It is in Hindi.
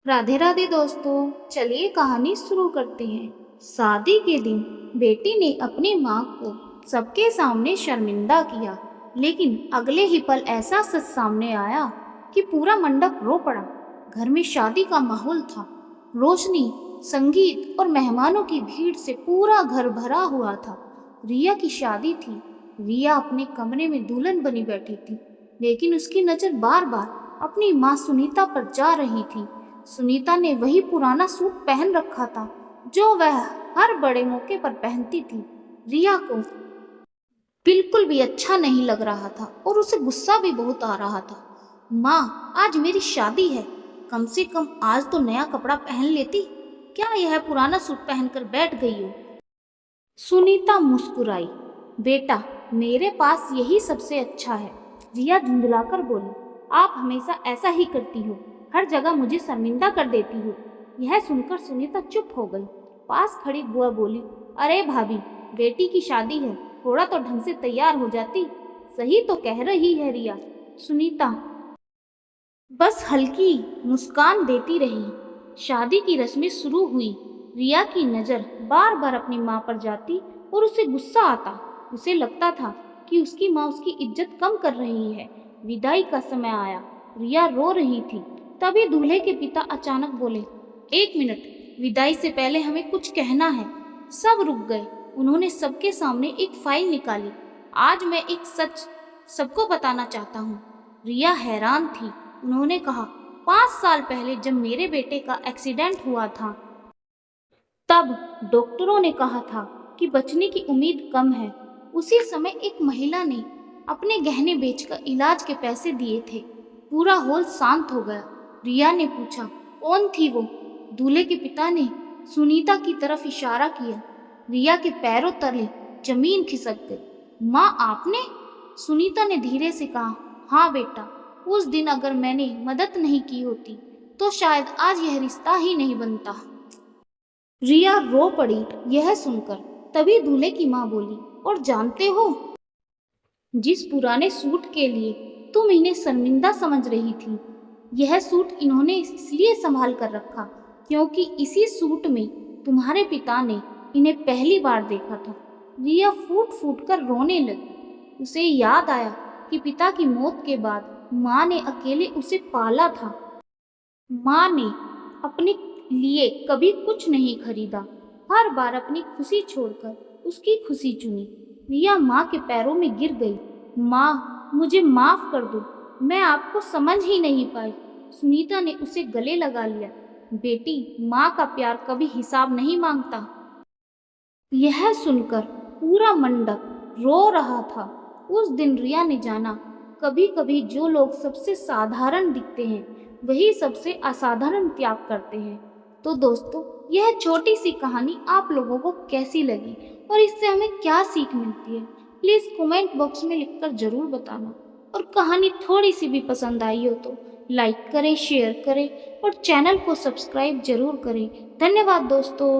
राधे राधे दोस्तों, चलिए कहानी शुरू करते हैं। शादी के दिन बेटी ने अपनी माँ को सबके सामने शर्मिंदा किया, लेकिन अगले ही पल ऐसा सच सामने आया कि पूरा मंडप रो पड़ा। घर में शादी का माहौल था। रोशनी, संगीत और मेहमानों की भीड़ से पूरा घर भरा हुआ था। रिया की शादी थी। रिया अपने कमरे में दुल्हन बनी बैठी थी, लेकिन उसकी नज़र बार बार अपनी माँ सुनीता पर जा रही थी। सुनीता ने वही पुराना सूट पहन रखा था जो वह हर बड़े मौके पर पहनती थी। रिया को बिल्कुल भी अच्छा नहीं लग रहा था और उसे गुस्सा भी बहुत आ रहा था। माँ, आज मेरी शादी है, कम से कम आज तो नया कपड़ा पहन लेती। क्या यह पुराना सूट पहनकर बैठ गई हो? सुनीता मुस्कुराई। बेटा, मेरे पास यही सबसे अच्छा है। रिया धुंधलाकर बोली। आप हमेशा ऐसा ही करती हो, हर जगह मुझे शर्मिंदा कर देती हो। यह सुनकर सुनीता चुप हो गई। पास खड़ी बुआ बोली, अरे भाभी, बेटी की शादी है, थोड़ा तो ढंग से तैयार हो जाती। सही तो कह रही है रिया। सुनीता बस हल्की मुस्कान देती रही। शादी की रस्में शुरू हुई। रिया की नज़र बार बार अपनी माँ पर जाती और उसे गुस्सा आता। उसे लगता था कि उसकी माँ उसकी इज्जत कम कर रही है। विदाई का समय आया। रिया रो रही थी। तभी दूल्हे के पिता अचानक बोले, एक मिनट, विदाई से पहले हमें कुछ कहना है। सब रुक गए। उन्होंने सबके सामने एक फाइल निकाली। आज मैं एक सच सबको बताना चाहता हूँ। रिया हैरान थी। उन्होंने कहा, 5 साल पहले जब मेरे बेटे का एक्सीडेंट हुआ था, तब डॉक्टरों ने कहा था कि बचने की उम्मीद कम है। उसी समय एक महिला ने अपने गहने बेचकर इलाज के पैसे दिए थे। पूरा हॉल शांत हो गया। रिया ने पूछा, कौन थी वो? दूल्हे के पिता ने सुनीता की तरफ इशारा किया। रिया के पैरों तले जमीन खिसक गई। माँ, आपने? सुनीता ने धीरे से कहा, हाँ बेटा, उस दिन अगर मैंने मदद नहीं की होती तो शायद आज यह रिश्ता ही नहीं बनता। रिया रो पड़ी यह सुनकर। तभी दूल्हे की माँ बोली, और जानते हो, जिस पुराने सूट के लिए तुम इन्हें शर्मिंदा समझ रही थी, यह सूट इन्होंने इसलिए संभाल कर रखा क्योंकि इसी सूट में तुम्हारे पिता ने इन्हें पहली बार देखा था। रिया फूट फूट कर रोने लगी। उसे याद आया कि पिता की मौत के बाद माँ ने अकेले उसे पाला था। माँ ने अपने लिए कभी कुछ नहीं खरीदा, हर बार अपनी खुशी छोड़कर उसकी खुशी चुनी। रिया माँ के पैरों में गिर गई। माँ, मुझे माफ कर दो, मैं आपको समझ ही नहीं पाई। सुनीता ने उसे गले लगा लिया। बेटी, माँ का प्यार कभी हिसाब नहीं मांगता। यह सुनकर पूरा मंडप रो रहा था। उस दिन रिया ने जाना, कभी कभी जो लोग सबसे साधारण दिखते हैं वही सबसे असाधारण त्याग करते हैं। तो दोस्तों, यह छोटी सी कहानी आप लोगों को कैसी लगी और इससे हमें क्या सीख मिलती है, प्लीज़ कमेंट बॉक्स में लिखकर ज़रूर बताना। और कहानी थोड़ी सी भी पसंद आई हो तो लाइक करें, शेयर करें और चैनल को सब्सक्राइब जरूर करें। धन्यवाद दोस्तों।